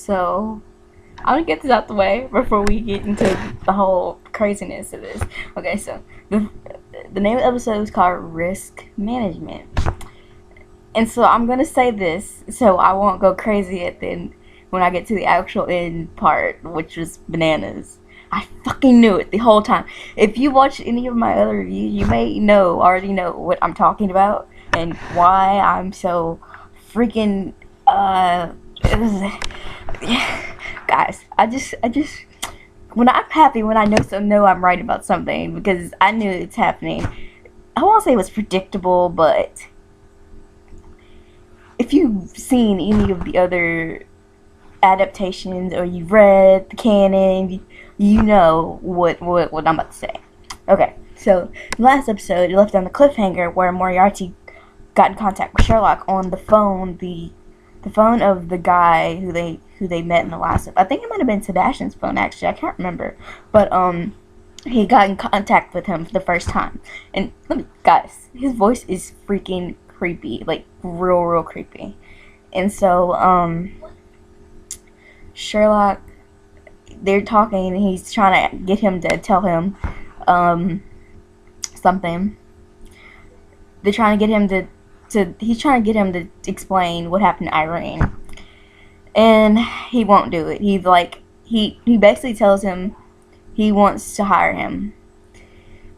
So I'm gonna get this out the way before we get into the whole craziness of this. Okay, so the name of the episode is called Risk Management. And so I'm gonna say this so I won't go crazy at the end when I get to the actual end part, which was bananas. I fucking knew it the whole time. If you watch any of my other reviews, you may already know what I'm talking about and why I'm so freaking guys. I just when I'm happy when I know I'm right about something because I knew it's happening. I won't say it was predictable, but if you've seen any of the other adaptations or you've read the canon, you know what I'm about to say. Okay, so last episode it left on the cliffhanger where Moriarty got in contact with Sherlock on the phone, the phone of the guy who they met in the last. I think it might have been Sebastian's phone actually. I can't remember, but he got in contact with him for the first time, and guys, his voice is freaking creepy, like real creepy, and so Sherlock, they're talking and he's trying to get him to tell him something. They're trying to get him he's trying to get him to explain what happened to Irene. And he won't do it. He's like he basically tells him he wants to hire him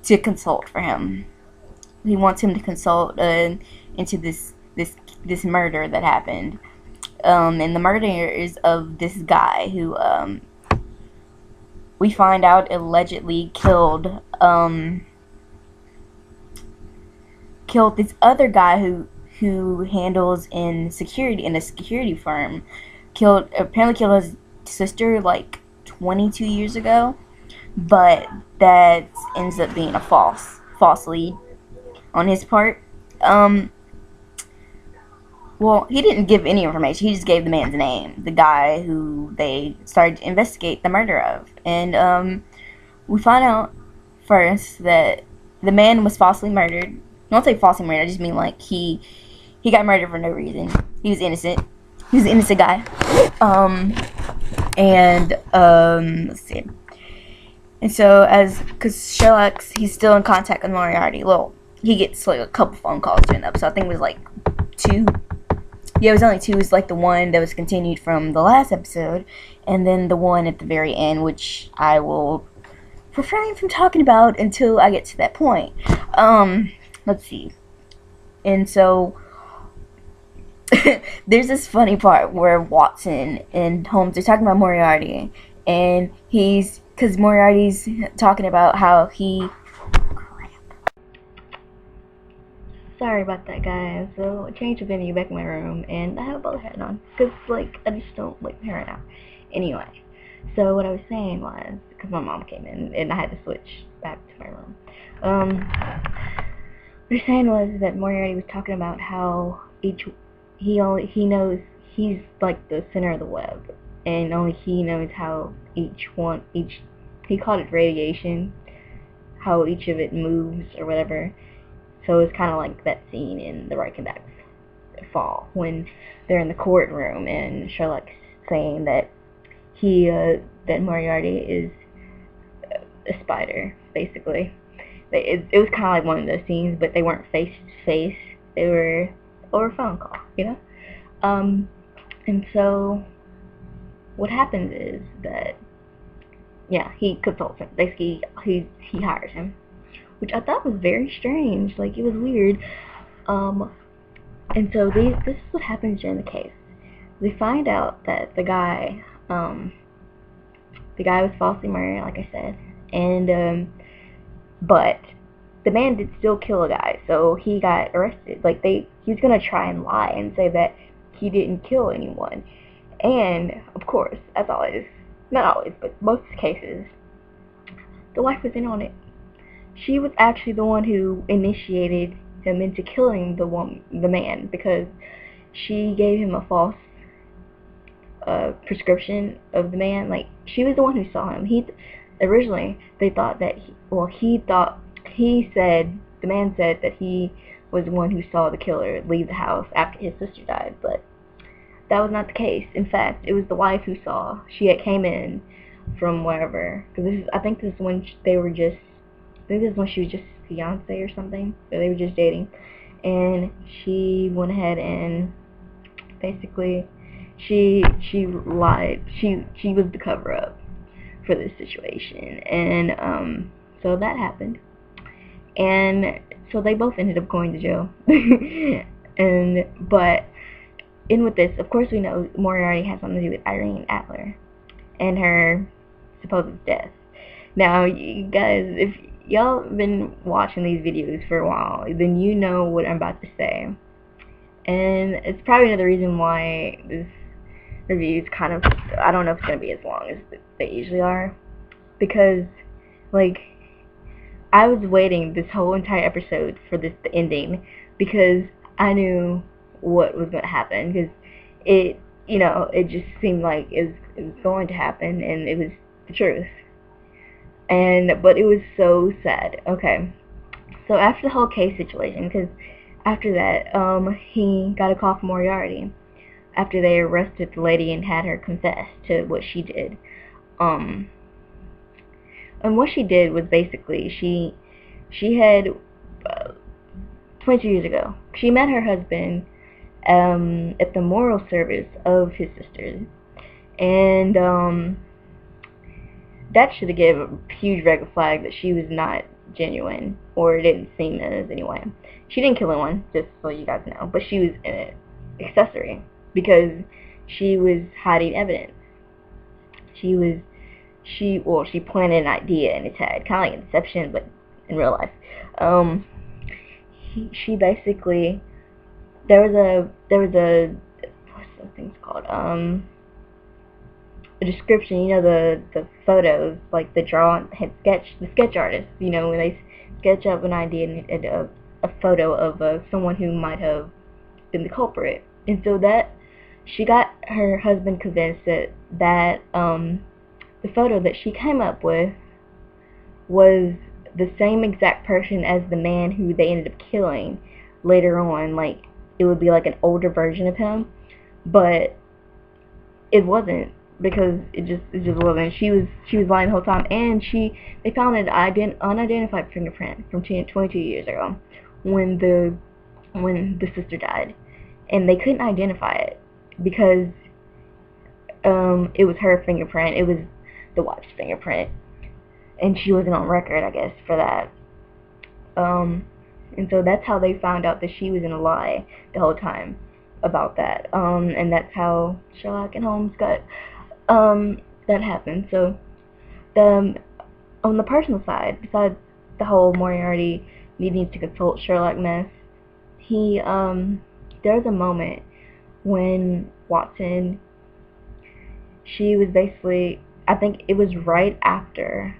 to consult for him. He wants him to consult into this murder that happened. And the murder is of this guy who we find out allegedly killed this other guy who handles in a security firm. Apparently killed his sister like 22 years ago, but that ends up being a false lead on his part. Well, he didn't give any information. He just gave the man's name, the guy who they started to investigate the murder of. And we find out first that the man was falsely murdered. I don't say falsely murdered, I just mean like he got murdered for no reason. He was innocent. He was an innocent guy. Let's see. And so because Sherlock's, he's still in contact with Moriarty. Well, he gets like a couple phone calls during the episode. I think it was like 2. Yeah, it was only 2. It was like the one that was continued from the last episode, and then the one at the very end, which I will refrain from talking about until I get to that point. Let's see. And so there's this funny part where Watson and Holmes are talking about Moriarty, and because Moriarty's talking about how he. Sorry about that, guys. So, I changed the venue back in my room, and I have a bowler hat on, because, like, I just don't like my hair right now. Anyway, so what I was saying was, because my mom came in, and I had to switch back to my room. What I was saying was that Moriarty was talking about how he knows he's, like, the center of the web, and only he knows how he called it radiation, how each of it moves, or whatever. So it's kind of like that scene in The Reichenbach's Fall when they're in the courtroom and Sherlock's saying that that Moriarty is a spider, basically. It was kind of like one of those scenes, but they weren't face to face. They were over a phone call, you know. And so what happens is that he consults him. Basically, he hires him, which I thought was very strange. Like, it was weird. And so this is what happens during the case. We find out that the guy was falsely murdered, like I said, and but the man did still kill a guy, so he got arrested. Like, he was gonna try and lie and say that he didn't kill anyone, and of course, as always, not always, but most cases, the wife was in on it. She was actually the one who initiated him into killing the man, because she gave him a false prescription of the man. Like, she was the one who saw him. Originally they thought that the man said that he was the one who saw the killer leave the house after his sister died, but that was not the case. In fact, it was the wife who saw. She had came in from wherever. Because I think this is when they were just, I think this is when she was just fiance or something. So they were just dating. And she went ahead and basically, she lied. She was the cover up for this situation. And so that happened. And so they both ended up going to jail. But in with this, of course, we know Moriarty has something to do with Irene Adler and her supposed death. Now, you guys, if y'all have been watching these videos for a while, then you know what I'm about to say. And it's probably another reason why this review is kind of, I don't know if it's going to be as long as they usually are. Because, like, I was waiting this whole entire episode for the ending because I knew what was going to happen, because it just seemed like it was going to happen, and it was the truth. But it was so sad. Okay, so after the whole case situation, because after that, he got a call from Moriarty after they arrested the lady and had her confess to what she did. And what she did was basically she had 22 years ago, she met her husband at the memorial service of his sisters, and that should have given a huge red flag that she was not genuine, or it didn't seem as anyway. She didn't kill anyone, just so you guys know, but she was an accessory because she was hiding evidence. She planted an idea in his head, kind of like Inception, but in real life. She basically, there was a what's those things called? A description, the photos, like the sketch artists, when they sketch up an idea and a photo of someone who might have been the culprit. And so that she got her husband convinced that the photo that she came up with was the same exact person as the man who they ended up killing later on. Like, it would be like an older version of him, but it wasn't, because it just wasn't. She was lying the whole time, and they found an unidentified fingerprint from 22 years ago when the sister died, and they couldn't identify it because it was her fingerprint. It was the wife's fingerprint, and she wasn't on record, I guess, for that. And so that's how they found out that she was in a lie the whole time about that. And that's how Sherlock and Holmes got that happened. So on the personal side, besides the whole Moriarty needing to consult Sherlock mess, there's a moment when Watson, she was basically, I think it was right after,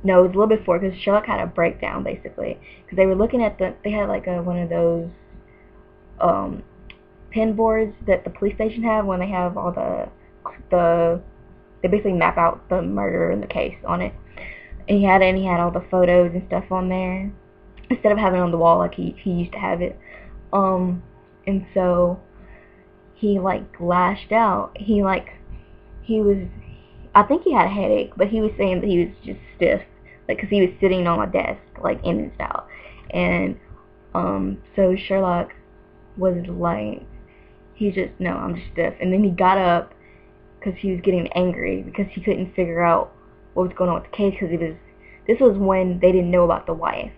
no, it was a little before, because Sherlock had a breakdown, basically, because they were looking at they had like one of those pin boards that the police station have when they have all they basically map out the murder and the case on it. And he had all the photos and stuff on there, instead of having it on the wall like he used to have it. And so he like lashed out. He was, I think he had a headache, but he was saying that he was just stiff, like, because he was sitting on a desk, like, in and out. And so Sherlock was like, no, I'm just stiff. And then he got up because he was getting angry because he couldn't figure out what was going on with the case, because this was when they didn't know about the wife,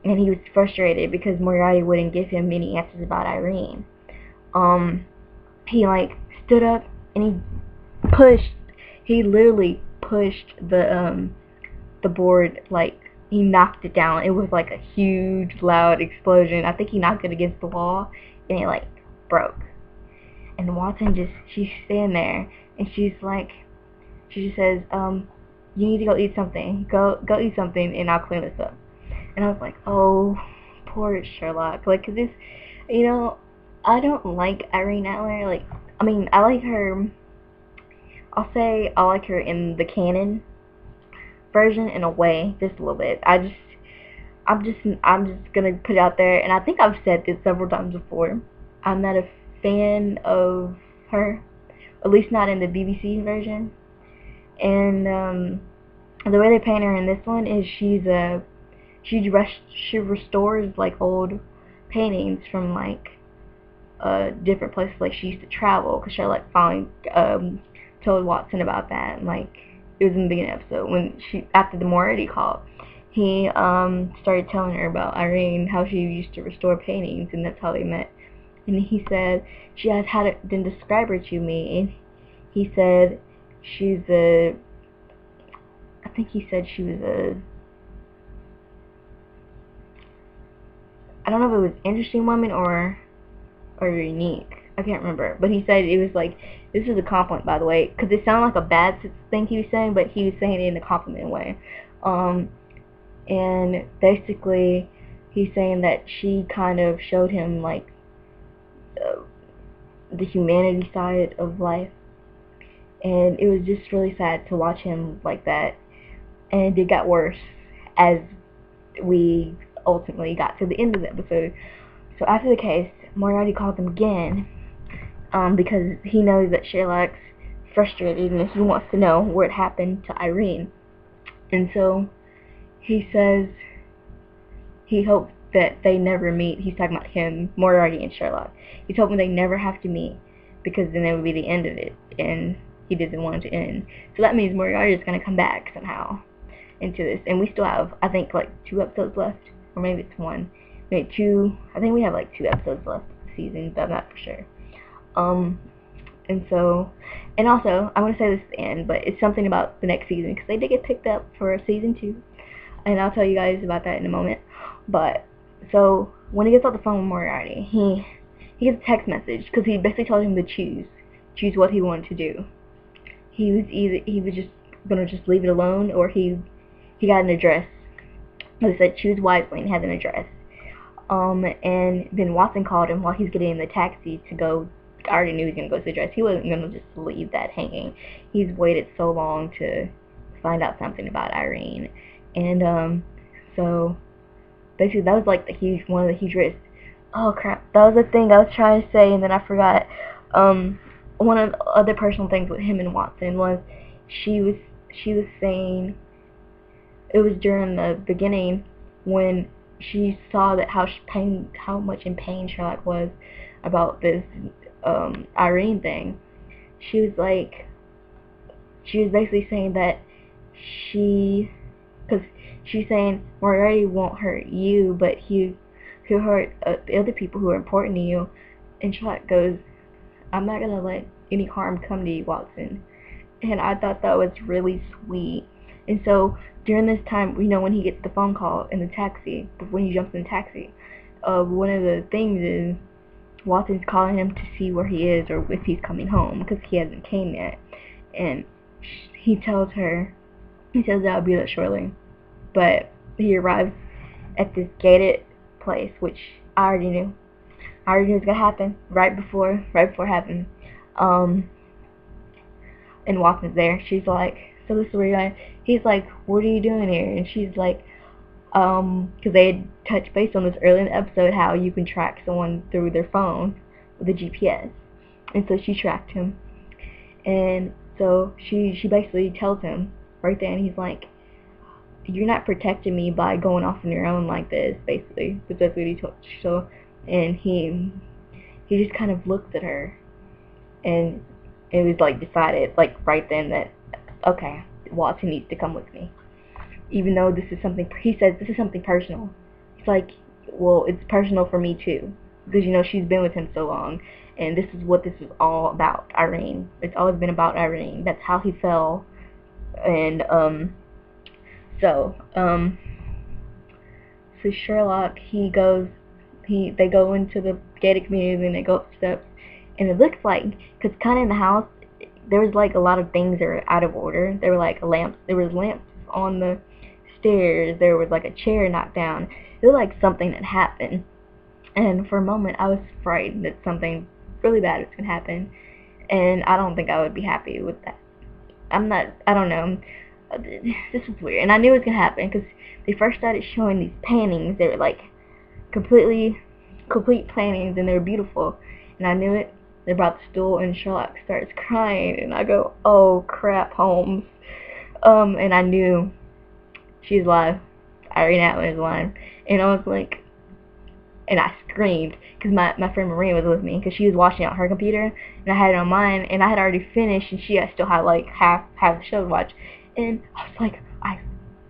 and he was frustrated because Moriarty wouldn't give him any answers about Irene. He like stood up and he literally pushed the board, like he knocked it down. It was like a huge loud explosion. I think he knocked it against the wall and it like broke. And Watson she's standing there and she just says, you need to go eat something. Go eat something and I'll clean this up. And I was like, oh, poor Sherlock. Like, 'cause this, I don't like Irene Adler. Like, I mean, I like her. I'll say I like her in the canon version in a way, just a little bit. I'm just gonna put it out there, and I think I've said this several times before. I'm not a fan of her, at least not in the BBC version. And the way they paint her in this one is she restores like old paintings from like different places. Like she used to travel because Sherlock finally told Watson about that. And, like it was in the beginning of the episode when after the Moriarty call, he started telling her about Irene, how she used to restore paintings, and that's how they met. And he said she has had it, then describe her to me, and he said she's a. I think he said she was a. I don't know if it was interesting woman or unique. I can't remember, but he said it was like, this is a compliment, by the way, because it sounded like a bad thing he was saying, but he was saying it in a compliment way. And basically, he's saying that she kind of showed him like the humanity side of life, and it was just really sad to watch him like that. And it got worse as we ultimately got to the end of the episode. So after the case, Moriarty called them again because he knows that Sherlock's frustrated and he wants to know what happened to Irene. And so he says he hopes that they never meet. He's talking about him, Moriarty and Sherlock. He's hoping they never have to meet because then it would be the end of it, and he doesn't want it to end. So that means Moriarty is going to come back somehow into this, and we still have, I think, like 2 episodes left, or maybe it's 1. Maybe 2. I think we have like 2 episodes left of the season, but I'm not for sure. And so, and also, I want to say this at the end, but it's something about the next season, because they did get picked up for season 2, and I'll tell you guys about that in a moment. But, so, when he gets off the phone with Moriarty, he gets a text message, because he basically told him to choose what he wanted to do. He was just going to just leave it alone, or he got an address. He said choose wisely and had an address. And then Watson called him while he's getting in the taxi to go. I already knew he was going to go to the address. He wasn't going to just leave that hanging. He's waited so long to find out something about Irene. And so basically that was like one of the huge risks. Oh crap, that was the thing I was trying to say and then I forgot. One of the other personal things with him and Watson was she was saying, it was during the beginning when she saw that how much in pain Sherlock was about this Irene thing. She was basically saying that because she's saying Moriarty won't hurt you, but he'll hurt the other people who are important to you. And Sherlock goes, I'm not gonna let any harm come to you, Watson. And I thought that was really sweet. And so during this time, when he gets the phone call in the taxi, when he jumps in the taxi, one of the things is Watson's calling him to see where he is or if he's coming home because he hasn't came yet. And he tells that I'll be there shortly. But he arrives at this gated place, which I already knew. I already knew it was gonna happen right before it happened. And Watson's there. She's like, so this is where you're going. He's like, what are you doing here? And she's like, because they had touched base on this early in the episode, how you can track someone through their phone with a GPS. And so she tracked him. And so she basically tells him right there, and he's like, you're not protecting me by going off on your own like this, basically. But that's what he told. So, and he just kind of looks at her, and it was like decided, like right then, that okay, Watson needs to come with me. Even though this is something, he says this is something personal. It's like, well, it's personal for me too, because she's been with him so long, and this is what this is all about, Irene. It's always been about Irene. That's how he fell, and so Sherlock, they go into the gated community and they go up steps, and it looks like, because kind of in the house, there was like a lot of things that were out of order. There were like lamps. There was lamps on the stairs. There was like a chair knocked down. It looked like something had happened. And for a moment, I was frightened that something really bad was gonna happen. And I don't think I would be happy with that. I don't know. This was weird. And I knew it was gonna happen because they first started showing these paintings. They were like complete paintings, and they were beautiful. And I knew it. They brought the stool, and Sherlock starts crying, and I go, "Oh crap, Holmes." And I knew she's alive. Irene Adler is alive, and I was like, and I screamed because my friend Irene was with me because she was watching on her computer, and I had it on mine, and I had already finished, and she still had like half the show to watch, and I was like, I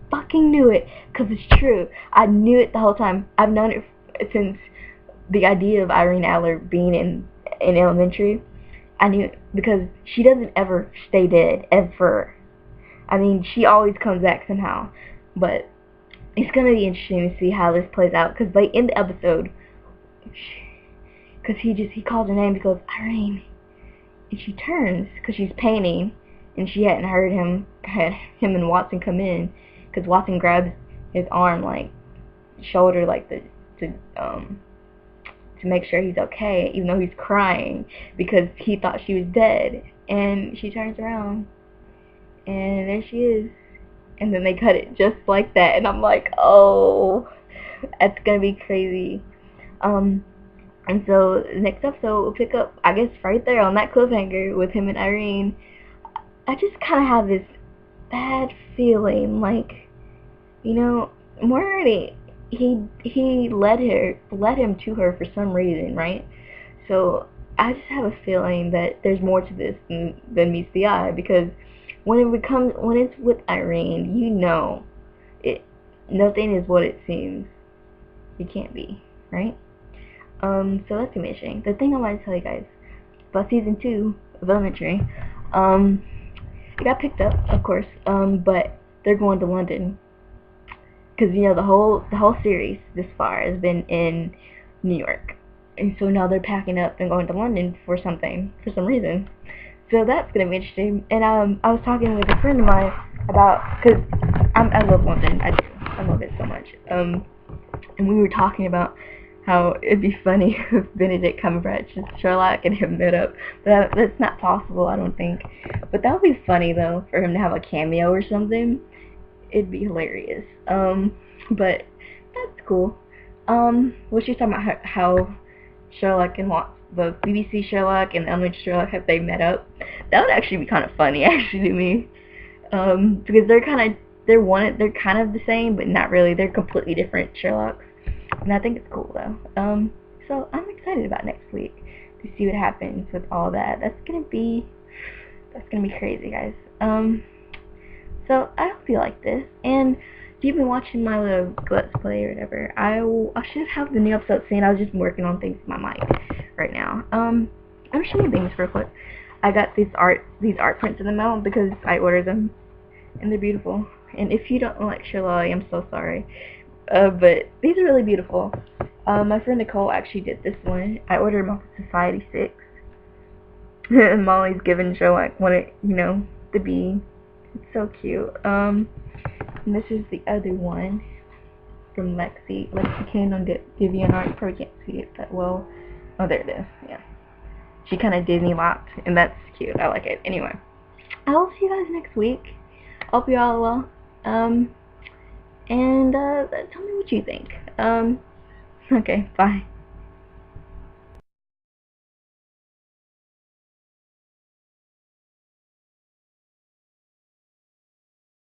fucking knew it because it's true. I knew it the whole time. I've known it since the idea of Irene Adler being in elementary. I knew it because she doesn't ever stay dead, ever. I mean, she always comes back somehow. But it's going to be interesting to see how this plays out. Because like in the episode, because he calls her name, he goes, Irene. And she turns because she's painting. And she hadn't heard him and Watson come in. Because Watson grabs his arm, like, shoulder, like, to make sure he's okay, even though he's crying, because he thought she was dead. And she turns around, and there she is. And then they cut it just like that, and I'm like, oh, that's gonna be crazy. And so the next episode will pick up, I guess, right there on that cliffhanger with him and Irene. I just kind of have this bad feeling, like, you know, Moriarty, he led him to her for some reason, right? So I just have a feeling that there's more to this than meets the eye, because when it's with Irene, you know, nothing is what it seems. It can't be, right? So that's gonna be interesting. The thing I want to tell you guys about season 2 of Elementary, it got picked up, of course, but they're going to London. Because, you know, the whole series this far has been in New York. And so now they're packing up and going to London for some reason. So that's going to be interesting. And I was talking with a friend of mine about, because I love London. I do. I love it so much. And we were talking about how it'd be funny if Benedict Cumberbatch and Sherlock and him met up. But that's not possible, I don't think. But that would be funny, though, for him to have a cameo or something. It'd be hilarious. But that's cool. What she's talking about how Sherlock and the BBC Sherlock and the elementary Sherlock, have they met up? That would actually be kind of funny, actually, to me. Because they're kind of the same, but not really. They're completely different Sherlocks, and I think it's cool though. So I'm excited about next week to see what happens with all that. That's gonna be crazy, guys. So I hope you like this, and if you've been watching my little Let's Play or whatever, I should have the new episode soon. I was just working on things in my mind right now. I'm showing things real quick. I got these art prints in the mail because I ordered them, and they're beautiful. And if you don't like Sherlock, I'm so sorry. But these are really beautiful. My friend Nicole actually did this one. I ordered them off of Society 6. And Molly's giving Sherlock one, to be. It's so cute. And this is the other one from Lexi. Lexi came on DeviantArt. Probably can't see it that well. Oh, there it is. Yeah. She kind of Disney locked, and that's cute. I like it. Anyway, I'll see you guys next week. Hope you all well. And tell me what you think. Okay, bye.